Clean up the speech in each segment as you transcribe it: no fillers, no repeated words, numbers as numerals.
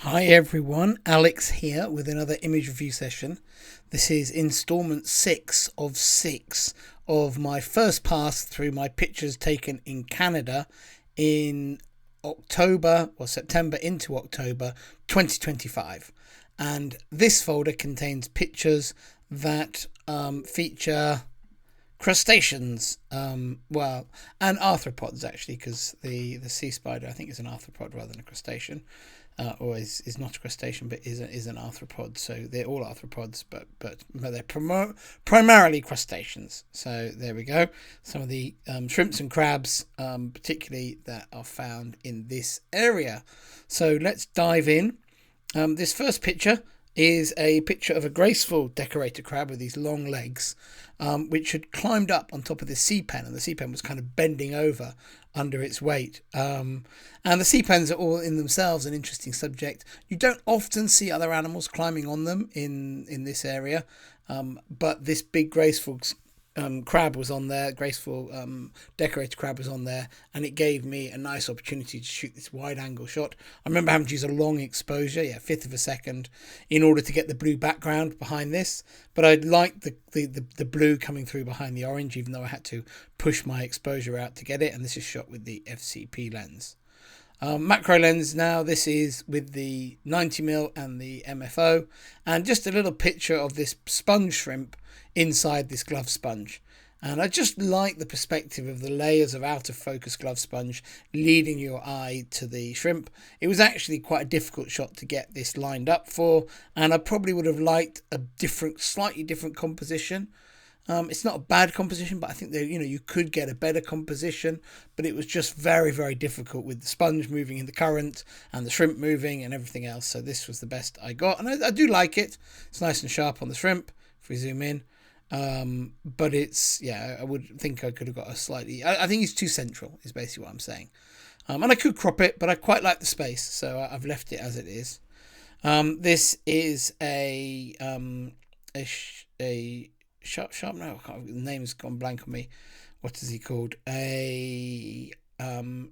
Hi everyone, Alex here with another image review session. This is installment 6 of 6 of my first pass through my pictures taken in Canada in October or September into October 2025. And this folder contains pictures that feature crustaceans, and arthropods actually, because the sea spider I think is an arthropod rather than a crustacean, or is not a crustacean but is an arthropod. So they're all arthropods, but they're primarily crustaceans. So there we go. Some of the shrimps and crabs, particularly that are found in this area. So let's dive in. This first picture is a picture of a graceful decorated crab with these long legs, which had climbed up on top of the sea pen, and the sea pen was kind of bending over under its weight. And the sea pens are all in themselves an interesting subject. You don't often see other animals climbing on them in this area, but this big graceful crab was on there, graceful decorated crab was on there, and it gave me a nice opportunity to shoot this wide angle shot. I remember having to use a long exposure, fifth of a second, in order to get the blue background behind this, but I liked the blue coming through behind the orange, even though I had to push my exposure out to get it. And this is shot with the FCP lens. Macro lens now. This is with the 90mm and the MFO, and just a little picture of this sponge shrimp inside this glove sponge. And I just like the perspective of the layers of out of focus glove sponge leading your eye to the shrimp. It was actually quite a difficult shot to get this lined up for, and I probably would have liked a slightly different composition. It's not a bad composition, but I think that you could get a better composition, but it was just very, very difficult with the sponge moving in the current and the shrimp moving and everything else. So this was the best I got, and I do like it. It's nice and sharp on the shrimp if we zoom in. But it's, I would think I could have got a slightly, I think it's too central is basically what I'm saying. And I could crop it, but I quite like the space, so I've left it as it is. This is a sharp no, the name's gone blank on me. What is he called? A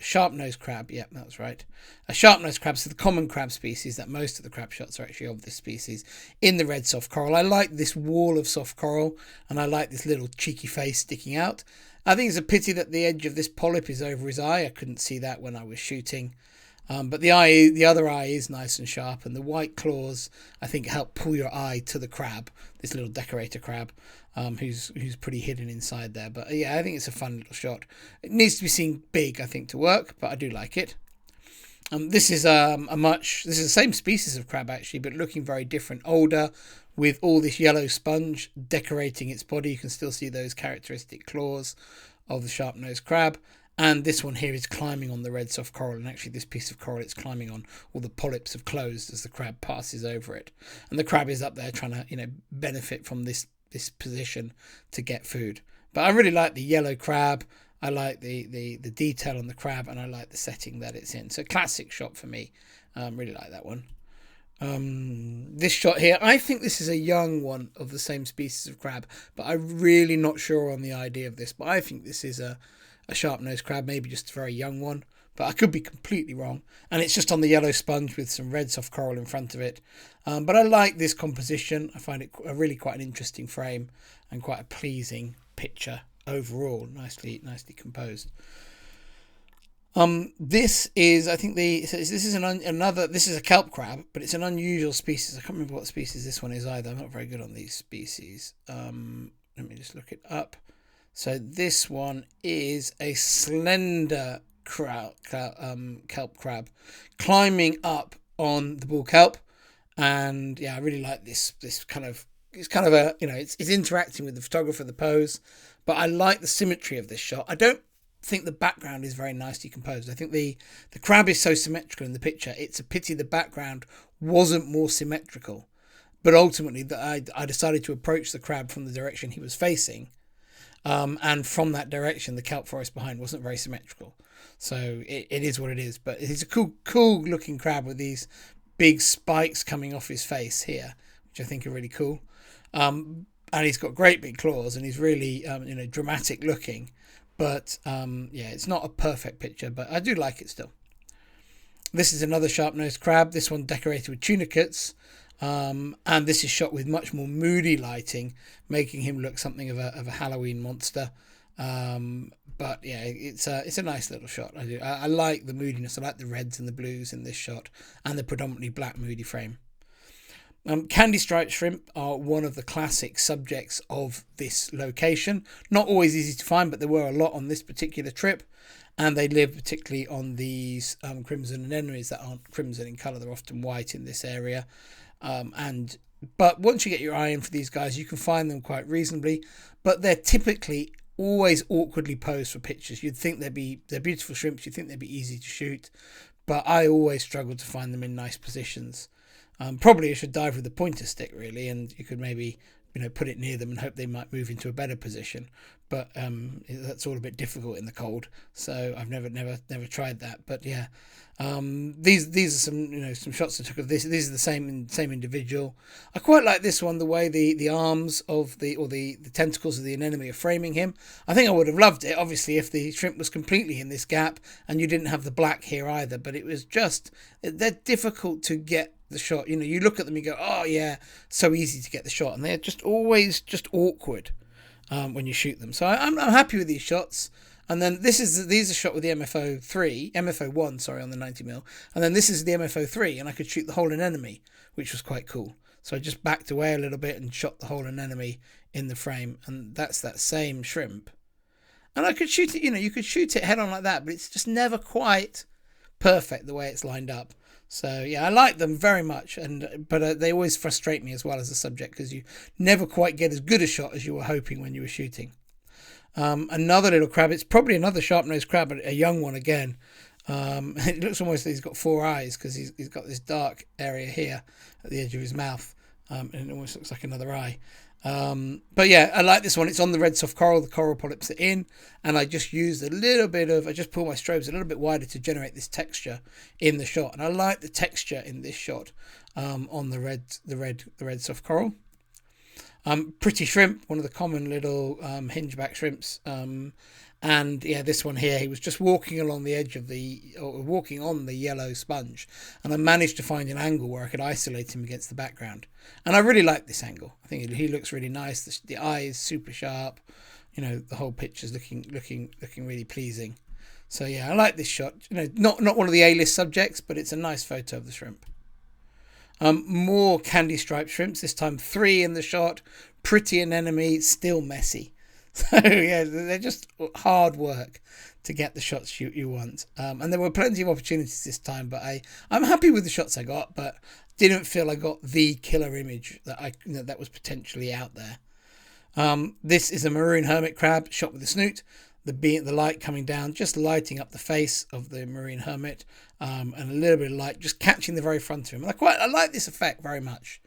sharp-nosed crab. Yeah, that's right. A sharp-nosed crab. So the common crab species that most of the crab shots are actually of this species in the red soft coral. I like this wall of soft coral, and I like this little cheeky face sticking out. I think it's a pity that the edge of this polyp is over his eye. I couldn't see that when I was shooting. But the other eye is nice and sharp, and the white claws, I think, help pull your eye to the crab, this little decorator crab, who's pretty hidden inside there. But I think it's a fun little shot. It needs to be seen big, I think, to work, but I do like it. This is this is the same species of crab actually, but looking very different, older, with all this yellow sponge decorating its body. You can still see those characteristic claws of the sharp-nosed crab. And this one here is climbing on the red soft coral, and actually this piece of coral it's climbing on, all the polyps have closed as the crab passes over it. And the crab is up there trying to, benefit from this position to get food. But I really like the yellow crab. I like the detail on the crab, and I like the setting that it's in. So classic shot for me. Really like that one. This shot here, I think this is a young one of the same species of crab, but I'm really not sure on the idea of this. But I think this is a sharp-nosed crab, maybe just a very young one, but I could be completely wrong. And it's just on the yellow sponge with some red soft coral in front of it. But I like this composition. I find it really quite an interesting frame and quite a pleasing picture overall. Nicely composed. This is, I think this is this is a kelp crab, but it's an unusual species. I can't remember what species this one is either. I'm not very good on these species. Let me just look it up. So this one is a slender kelp crab climbing up on the bull kelp, and I really like this kind of, it's kind of a, it's interacting with the photographer, the pose, but I like the symmetry of this shot. I don't think the background is very nicely composed. I think the crab is so symmetrical in the picture. It's a pity the background wasn't more symmetrical, but ultimately I decided to approach the crab from the direction he was facing. And from that direction, the kelp forest behind wasn't very symmetrical. So it is what it is. But it's a cool looking crab with these big spikes coming off his face here, which I think are really cool. And he's got great big claws, and he's really, dramatic looking. But, it's not a perfect picture, but I do like it still. This is another sharp-nosed crab, this one decorated with tunicates, and this is shot with much more moody lighting, making him look something of a Halloween monster. But yeah, it's a nice little shot. I like the moodiness. I like the reds and the blues in this shot, and the predominantly black moody frame. Candy striped shrimp are one of the classic subjects of this location. Not always easy to find, but there were a lot on this particular trip, and they live particularly on these crimson anemones that aren't crimson in colour. They're often white in this area, but once you get your eye in for these guys, you can find them quite reasonably, but they're typically always awkwardly posed for pictures. You'd think they're beautiful shrimps, you'd think they'd be easy to shoot, but I always struggle to find them in nice positions. Probably I should dive with the pointer stick really, and you could maybe put it near them and hope they might move into a better position. But that's all a bit difficult in the cold, so I've never tried that. But yeah, these are some shots I took of this. These are the same individual. I quite like this one, the way the arms of the tentacles of the anemone are framing him. I think I would have loved it, obviously, if the shrimp was completely in this gap and you didn't have the black here either. But it was they're difficult to get the shot. You look at them, you go, oh yeah, so easy to get the shot, and they're just always just awkward when you shoot them. So I'm happy with these shots. And then these are shot with the MFO1, sorry, on the 90mm, and then this is the MFO3, and I could shoot the whole anemone, which was quite cool. So I just backed away a little bit and shot the whole anemone in the frame, and that's that same shrimp. And I could shoot it, you could shoot it head on like that, but it's just never quite perfect the way it's lined up. So yeah, I like them very much, but they always frustrate me as well as a subject, because you never quite get as good a shot as you were hoping when you were shooting. Another little crab, it's probably another sharp-nosed crab, a young one again. It looks almost like he's got 4 eyes, because he's got this dark area here at the edge of his mouth, and it almost looks like another eye. But yeah, I like this one. It's on the red soft coral. The coral polyps are in, and I just used I just pulled my strobes a little bit wider to generate this texture in the shot, and I like the texture in this shot on the red soft coral. Pretty shrimp, one of the common little hingeback shrimps, and yeah, this one here, he was just walking along the edge of walking on the yellow sponge, and I managed to find an angle where I could isolate him against the background, and I really like this angle. I think he looks really nice. The eye is super sharp, the whole picture's looking really pleasing. So yeah, I like this shot. Not one of the A-list subjects, but it's a nice photo of the shrimp. More candy striped shrimps, this time 3 in the shot. Pretty anemone, still messy. So yeah, they're just hard work to get the shots you want. And there were plenty of opportunities this time, but I'm happy with the shots I got, but didn't feel I got the killer image that was potentially out there. This is a maroon hermit crab shot with a snoot. The light coming down, just lighting up the face of the marine hermit, and a little bit of light just catching the very front of him. And I like this effect very much.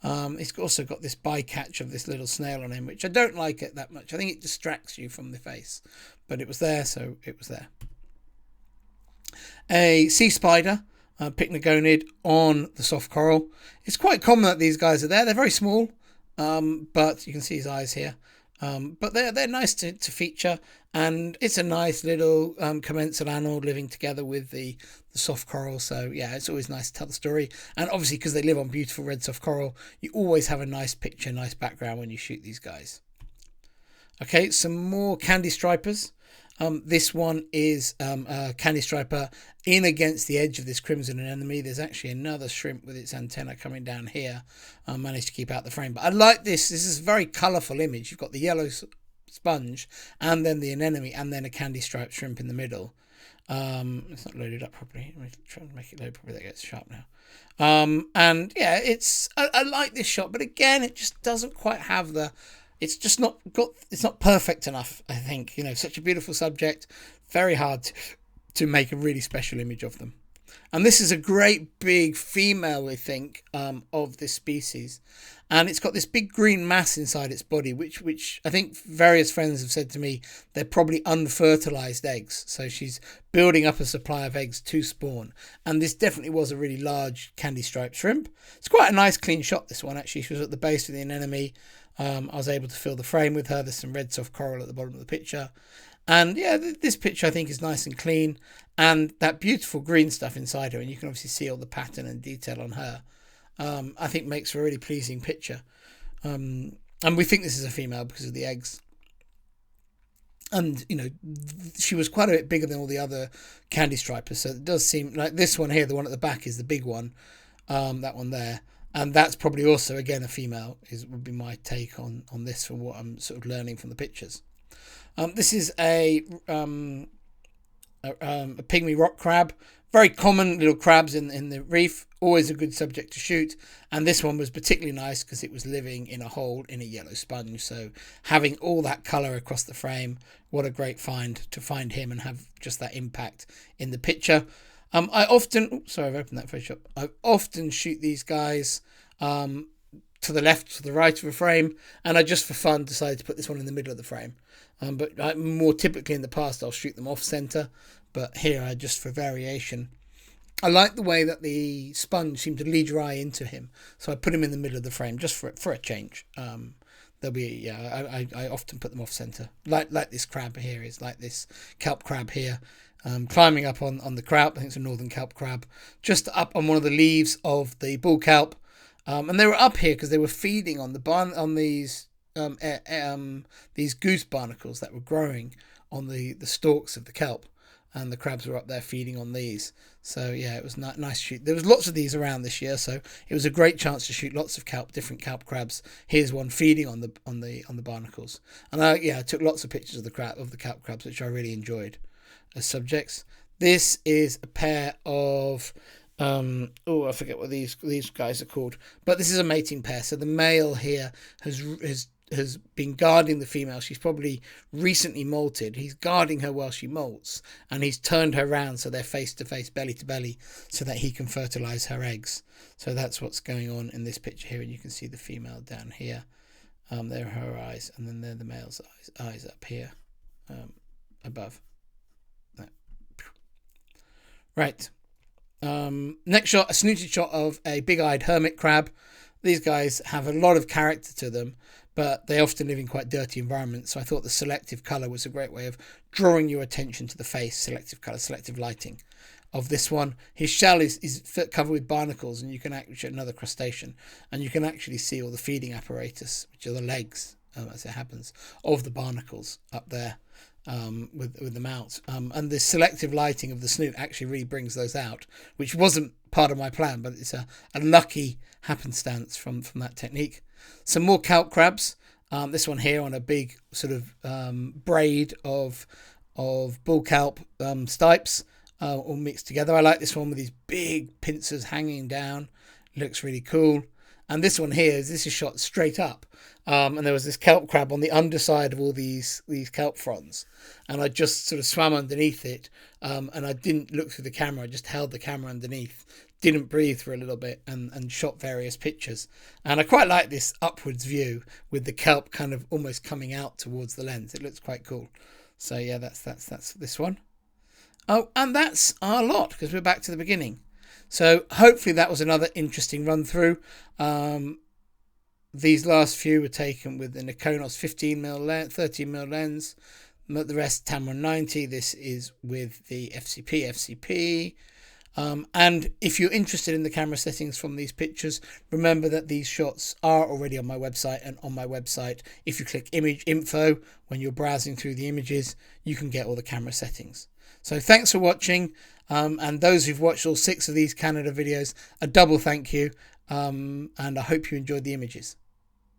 It's also got this bycatch of this little snail on him, which I don't like it that much. I think it distracts you from the face, but it was there, so it was there. A sea spider, pycnogonid, on the soft coral. It's quite common that these guys are there. They're very small, but you can see his eyes here. But they're nice to feature, and it's a nice little commensal anode living together with the soft coral. So yeah, it's always nice to tell the story, and obviously because they live on beautiful red soft coral, you always have a nice picture, nice background when you shoot these guys. Okay, some more candy stripers. This one is a candy striper in against the edge of this crimson anemone. There's actually another shrimp with its antenna coming down here. I managed to keep out the frame, but I like this. This is a very colourful image. You've got the yellow sponge, and then the anemone, and then a candy striped shrimp in the middle. It's not loaded up properly. Let me try and make it load properly. That gets sharp now. And yeah, I like this shot, but again, it just doesn't quite have the. It's not perfect enough, I think. Such a beautiful subject, very hard to make a really special image of them. And this is a great big female, I think, of this species. And it's got this big green mass inside its body, which I think various friends have said to me, they're probably unfertilized eggs. So she's building up a supply of eggs to spawn. And this definitely was a really large candy striped shrimp. It's quite a nice clean shot, this one, actually. She was at the base of the anemone. I was able to fill the frame with her. There's some red soft coral at the bottom of the picture. And yeah, this picture I think is nice and clean, and that beautiful green stuff inside her, and you can obviously see all the pattern and detail on her. I think makes for a really pleasing picture. And we think this is a female because of the eggs. And, you know, she was quite a bit bigger than all the other candy stripers. So it does seem like this one here, the one at the back, is the big one. That one there. And that's probably also, again, a female, would be my take on this from what I'm sort of learning from the pictures. This is a pygmy rock crab. Very common little crabs in the reef. Always a good subject to shoot. And this one was particularly nice because it was living in a hole in a yellow sponge. So having all that colour across the frame, what a great find to find him and have just that impact in the picture. I often, sorry, I've opened that Photoshop. I often shoot these guys to the left, to the right of a frame, and I just for fun decided to put this one in the middle of the frame. But more typically in the past I'll shoot them off center, but here I just for variation. I like the way that the sponge seemed to lead your eye into him, so I put him in the middle of the frame just for a change. There'll be I often put them off center, like this crab here is, like this kelp crab here. Climbing up on the kraut, I think it's a northern kelp crab, just up on one of the leaves of the bull kelp, and they were up here because they were feeding on these goose barnacles that were growing on the stalks of the kelp, and the crabs were up there feeding on these. So yeah, it was nice to shoot. There was lots of these around this year, so it was a great chance to shoot lots of different kelp crabs. Here's one feeding on the barnacles, and I took lots of pictures of the kelp crabs, which I really enjoyed as subjects. This is a pair of I forget what these guys are called, but this is a mating pair. So the male here has been guarding the female. She's probably recently molted. He's guarding her while she molts, and he's turned her around so they're face to face, belly to belly, so that he can fertilize her eggs. So that's what's going on in this picture here, and you can see the female down here. There are her eyes, and then there are the male's eyes up here, above. Right. Next shot, a snooted shot of a big-eyed hermit crab. These guys have a lot of character to them, but they often live in quite dirty environments. So I thought the selective colour was a great way of drawing your attention to the face. Selective colour, selective lighting of this one. His shell is covered with barnacles, and you can actually, another crustacean, and you can actually see all the feeding apparatus, which are the legs, as it happens, of the barnacles up there. With the mount, and the selective lighting of the snoot actually really brings those out, which wasn't part of my plan, but it's a lucky happenstance from that technique. Some more kelp crabs. This one here on a big sort of braid of bull kelp stipes, all mixed together. I like this one with these big pincers hanging down. It looks really cool. And this one here, this is shot straight up. And there was this kelp crab on the underside of all these kelp fronds. And I just sort of swam underneath it. And I didn't look through the camera. I just held the camera underneath. Didn't breathe for a little bit and shot various pictures. And I quite like this upwards view with the kelp kind of almost coming out towards the lens. It looks quite cool. So yeah, that's this one. Oh, and that's our lot, because we're back to the beginning. So hopefully that was another interesting run through. These last few were taken with the Nikonos 13mm lens. The rest Tamron 90. This is with the FCP. And if you're interested in the camera settings from these pictures, remember that these shots are already on my website. And on my website, if you click image info, when you're browsing through the images, you can get all the camera settings. So thanks for watching. And those who've watched all 6 of these Canada videos, a double thank you. And I hope you enjoyed the images.